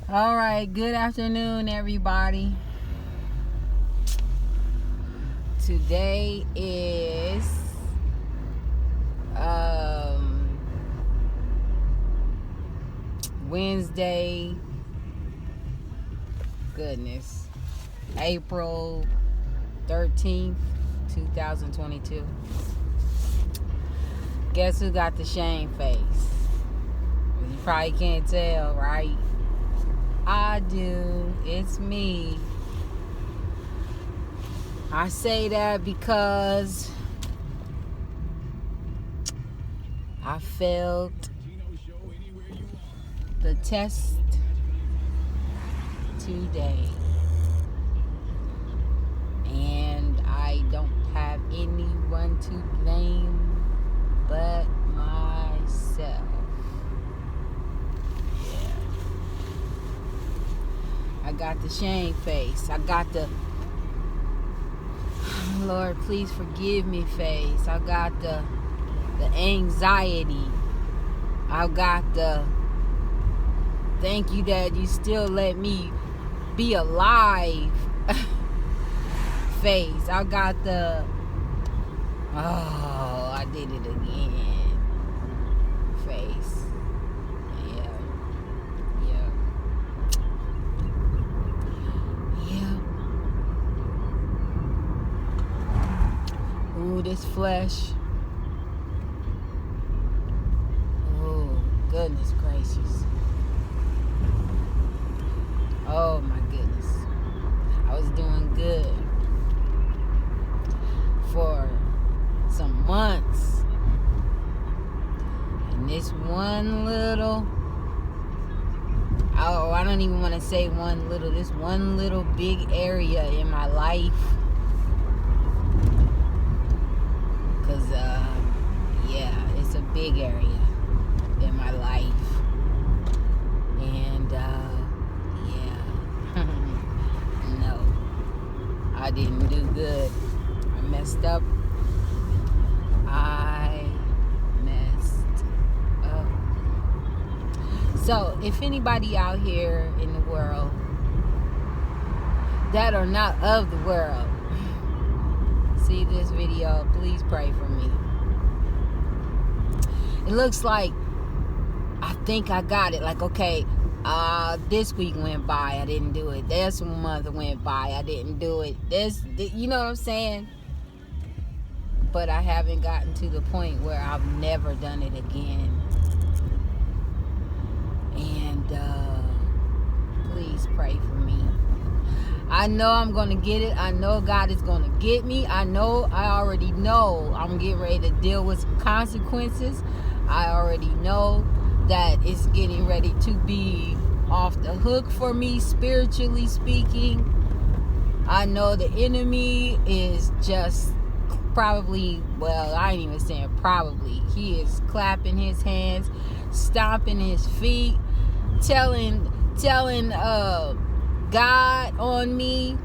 All right, good afternoon, everybody. Today is Wednesday. Goodness, April 13th, 2022. Guess who got the shame face? You probably can't tell, right? I do. It's me. I say that because I failed the test today. And I don't have anyone to blame but myself. Yeah. I got the shame face. I got the Lord, please forgive me face. I got the anxiety. I got the thank you that you still let me be alive face. I got the I did it again face. Yeah. Ooh, this flesh. Oh, goodness gracious. Oh my goodness. I was doing good for some months. And this one little, I don't even want to say one little, this one little big area in my life. Because, yeah, it's a big area in my life. And, yeah. No. I didn't do good. I messed up. So, if anybody out here in the world that are not of the world see this video, please pray for me. It looks like I think I got it. Like, okay, this week went by, I didn't do it. This month went by, I didn't do it. You know what I'm saying? But I haven't gotten to the point where I've never done it again. And please pray for me. I know I'm going to get it. I know God is going to get me. I already know I'm getting ready to deal with some consequences. I already know that it's getting ready to be off the hook for me, spiritually speaking. I know the enemy is just probably, well, I ain't even saying probably. He is clapping his hands, stomping his feet, telling God on me,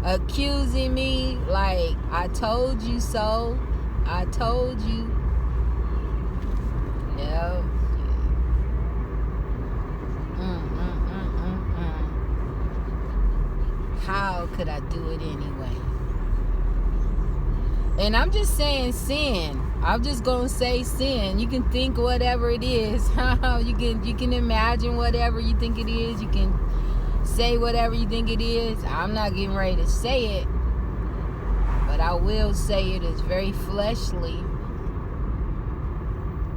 accusing me like, I told you so. I told you. Yeah. How could I do it anyway? And I'm just saying sin. I'm just gonna say sin. You can think whatever it is. you can imagine whatever you think it is. You can say whatever you think it is. I'm not getting ready to say it, but I will say it is very fleshly.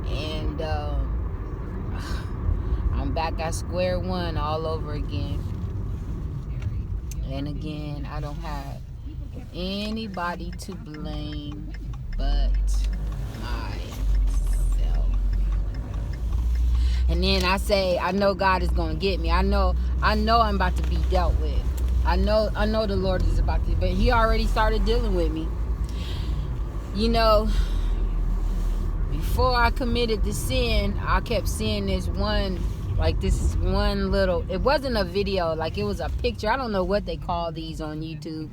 And I'm back at square one all over again. And again, I don't have anybody to blame but myself. And then I say, I know God is going to get me. I know I'm about to be dealt with. I know the Lord is about to, but he already started dealing with me. Before I committed the sin, I kept seeing this one little, it wasn't a video, like it was a picture. I don't know what they call these on YouTube.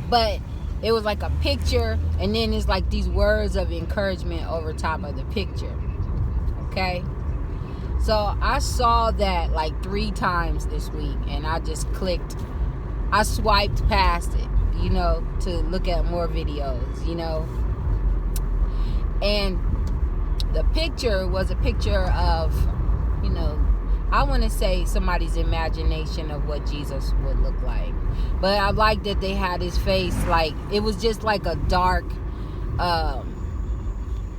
But it was like a picture, and then it's like these words of encouragement over top of the picture. Okay? So I saw that like 3 times this week, and I just clicked. I swiped past it, you know, to look at more videos, you know. And the picture was a picture of, you know, I want to say somebody's imagination of what Jesus would look like. But I like that they had his face like, it was just like a dark,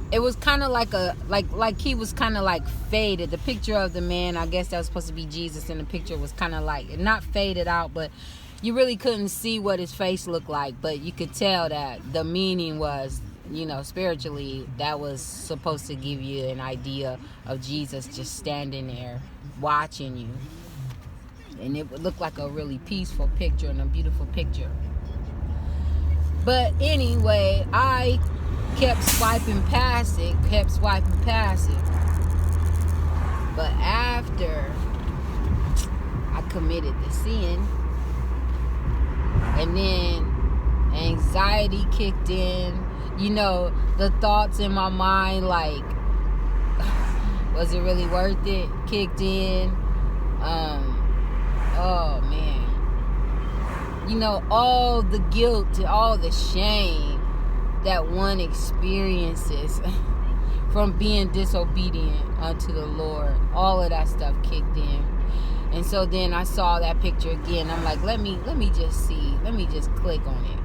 it was kind of like like he was kind of like faded. The picture of the man, I guess that was supposed to be Jesus, and the picture was kind of like, not faded out, but you really couldn't see what his face looked like, but you could tell that the meaning was, you know, spiritually, that was supposed to give you an idea of Jesus just standing there watching you. And it would look like a really peaceful picture and a beautiful picture. But anyway, I kept swiping past it. But after I committed the sin, and then anxiety kicked in, you know, the thoughts in my mind like, was it really worth it, kicked in. Oh man, you know, all the guilt, all the shame that one experiences from being disobedient unto the Lord, all of that stuff kicked in. And so then I saw that picture again. I'm like, let me just see, let me just click on it.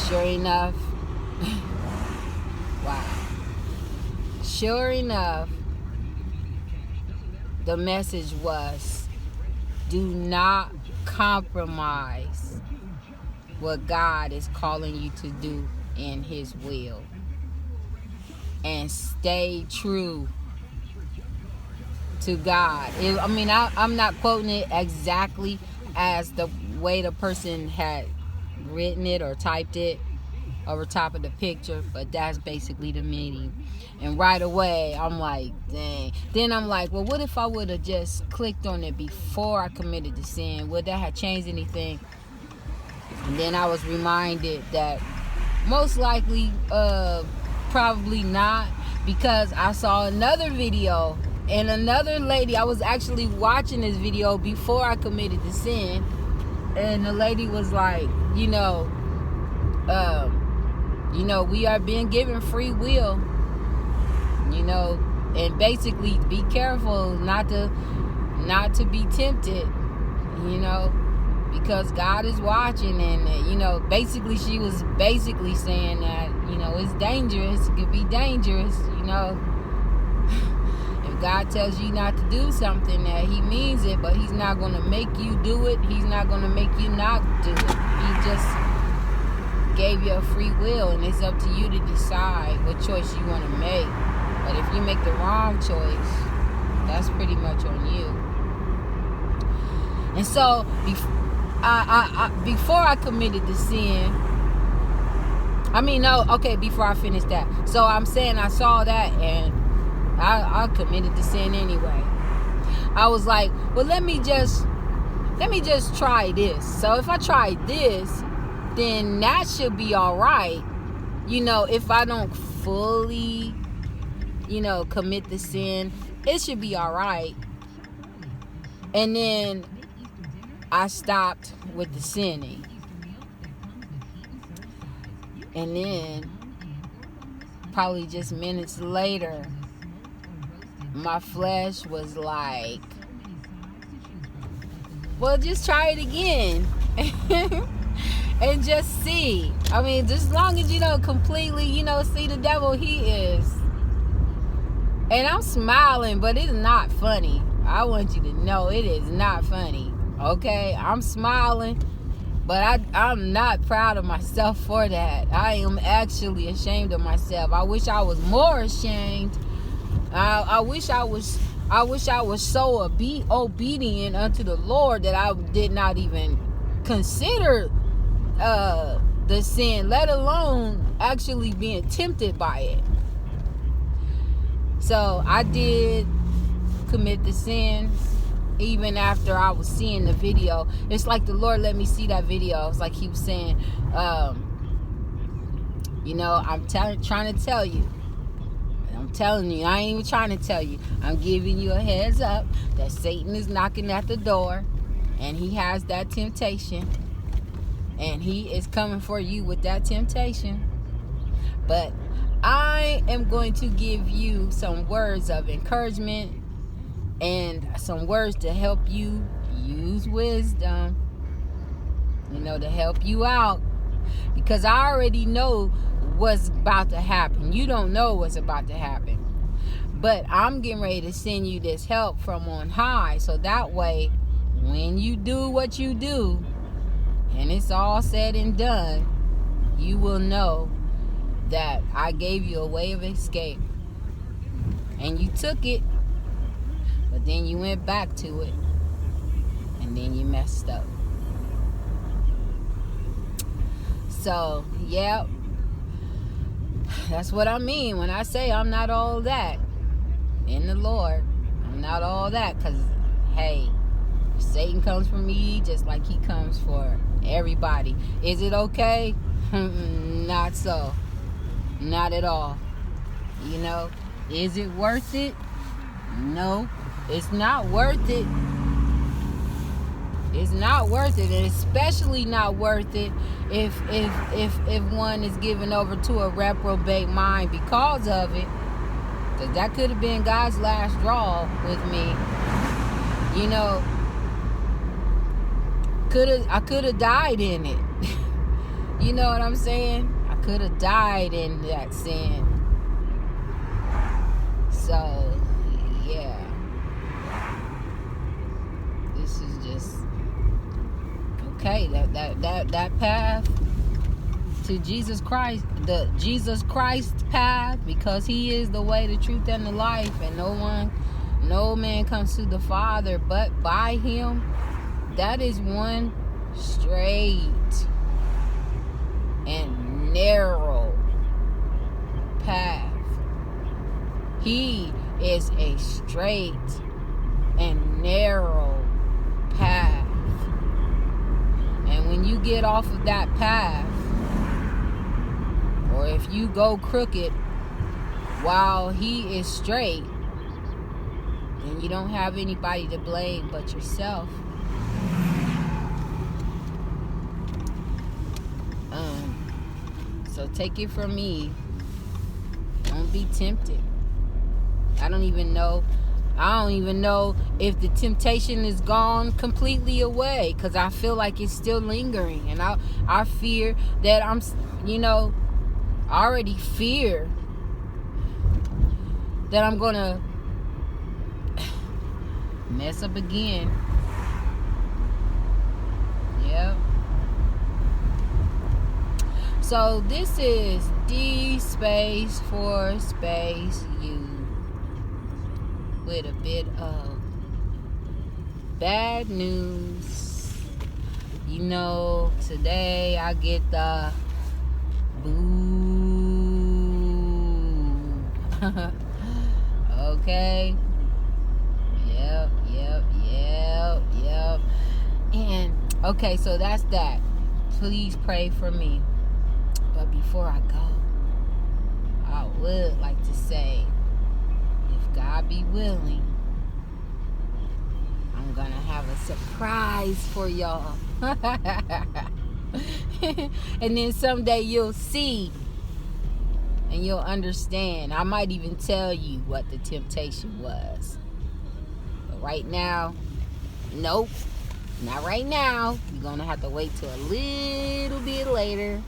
Sure enough, wow. Sure enough, the message was, do not compromise what God is calling you to do in his will. And stay true to God. I'm not quoting it exactly as the way the person had written it or typed it over top of the picture, but that's basically the meaning. And right away I'm like, dang. Then I'm like, well, what if I would have just clicked on it before I committed the sin? Would that have changed anything? And then I was reminded that most likely probably not, because I saw another video and another lady. I was actually watching this video before I committed the sin, and the lady was like, you know, we are being given free will, you know, and basically be careful not to be tempted, you know, because God is watching. And you know, basically she was basically saying that, you know, it's dangerous, it could be dangerous, you know. If God tells you not to do something, that he means it, but he's not going to make you do it. He's not going to make you not do it. He just gave you a free will, and it's up to you to decide what choice you want to make. But if you make the wrong choice, that's pretty much on you. And so before I committed the sin, before I finished that, so I'm saying I saw that and I committed the sin anyway. I was like, well, let me just try this. So if I try this, then that should be all right. You know, if I don't fully, you know, commit the sin, it should be all right. And then I stopped with the sinning. And then probably just minutes later, my flesh was like, well, just try it again. And just see. I mean, just as long as you don't completely, you know, see the devil, he is. And I'm smiling, but it's not funny. I want you to know it is not funny. Okay? I'm smiling, but I'm not proud of myself for that. I am actually ashamed of myself. I wish I was more ashamed. I wish I was so obedient unto the Lord that I did not even consider the sin, let alone actually being tempted by it. So I did commit the sin even after I was seeing the video. It's like the Lord let me see that video. It's like he was saying, you know, I'm trying to tell you. I'm telling you, I ain't even trying to tell you. I'm giving you a heads up that Satan is knocking at the door, and he has that temptation, and he is coming for you with that temptation. But I am going to give you some words of encouragement and some words to help you use wisdom, to help you out, because I already know what's about to happen. You don't know what's about to happen, but I'm getting ready to send you this help from on high, so that way when you do what you do and it's all said and done, you will know that I gave you a way of escape, and you took it, but then you went back to it, and then you messed up. So, yeah, that's what I mean when I say I'm not all that in the Lord. I'm not all that, because, hey, Satan comes for me just like he comes for everybody. Is it okay? Not so. Not at all. Is it worth it? No, it's not worth it. It's not worth it, and especially not worth it if one is given over to a reprobate mind because of it. Because that could have been God's last straw with me. I could have died in it. You know what I'm saying? I could have died in that sin. So, yeah. This is just okay. That path to Jesus Christ, the Jesus Christ path, because he is the way, the truth, and the life, and no man comes to the Father but by him. That is one straight and narrow path. He is a straight and narrow path. And when you get off of that path, or if you go crooked while he is straight, then you don't have anybody to blame but yourself. So take it from me, don't be tempted. I don't even know if the temptation is gone completely away, because I feel like it's still lingering, and I fear that I already fear that I'm gonna mess up again. Yep. So this is D space for space U with a bit of bad news. Today I get the boo. Okay. Yep. And okay, so that's that. Please pray for me. But before I go, I would like to say, if God be willing, I'm gonna have a surprise for y'all. And then someday you'll see and you'll understand. I might even tell you what the temptation was. But right now, nope, not right now. You're gonna have to wait till a little bit later.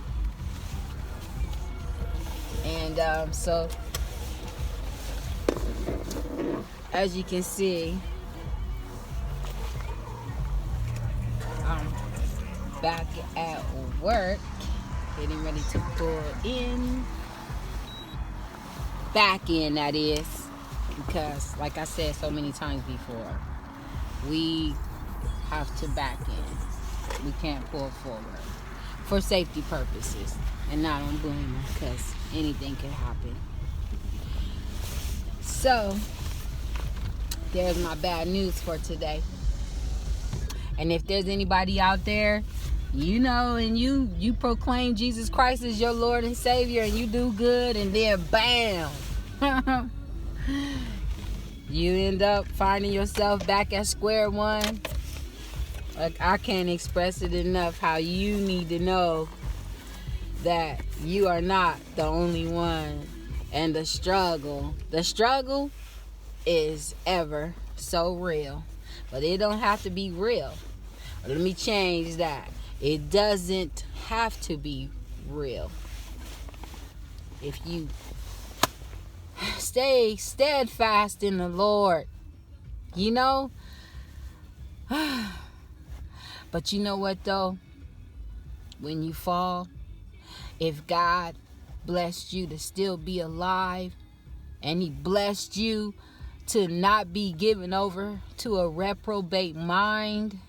And so, as you can see, I'm back at work, getting ready to pull in. Back in, that is, because like I said so many times before, we have to back in. We can't pull forward for safety purposes, and I don't blame them, because anything can happen. So there's my bad news for today. And if there's anybody out there, and you proclaim Jesus Christ as your Lord and Savior, and you do good, and then bam, You end up finding yourself back at square one. Like, I can't express it enough how you need to know that you are not the only one. And the struggle is ever so real. But it don't have to be real. Let me change that. It doesn't have to be real. If you stay steadfast in the Lord, you know. But you know what though? When you fall, if God blessed you to still be alive, and He blessed you to not be given over to a reprobate mind,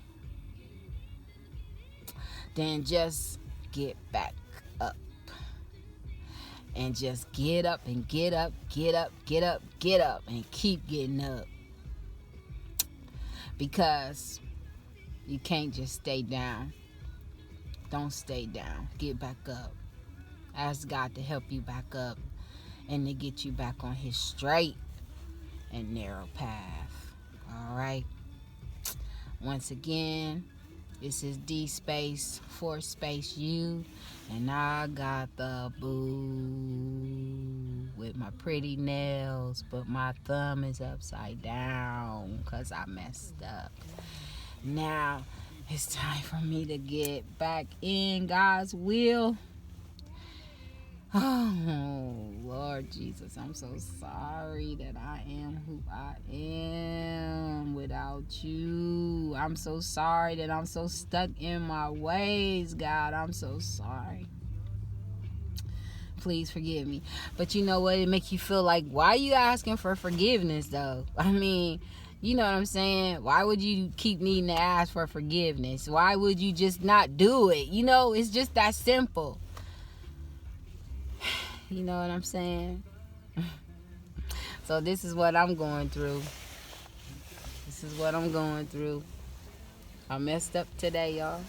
then just get back up. And just get up and get up, get up, get up, get up, and keep getting up. Because you can't just stay down. Don't stay down. Get back up. Ask God to help you back up and to get you back on His straight and narrow path. All right? Once again, this is D space 4 space U, and I got the boo with my pretty nails, but my thumb is upside down because I messed up. Now it's time for me to get back in God's will. Oh, Lord Jesus, I'm so sorry that I am who I am without you. I'm so sorry that I'm so stuck in my ways, God. I'm so sorry. Please forgive me. But you know what? It makes you feel like, why are you asking for forgiveness, though? I mean, you know what I'm saying? Why would you keep needing to ask for forgiveness? Why would you just not do it? You know, it's just that simple. You know what I'm saying? So this is what I'm going through. This is what I'm going through. I messed up today, y'all.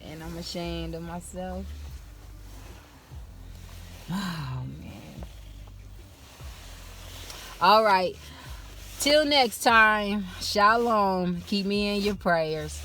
And I'm ashamed of myself. Oh, man. All right. Till next time. Shalom. Keep me in your prayers.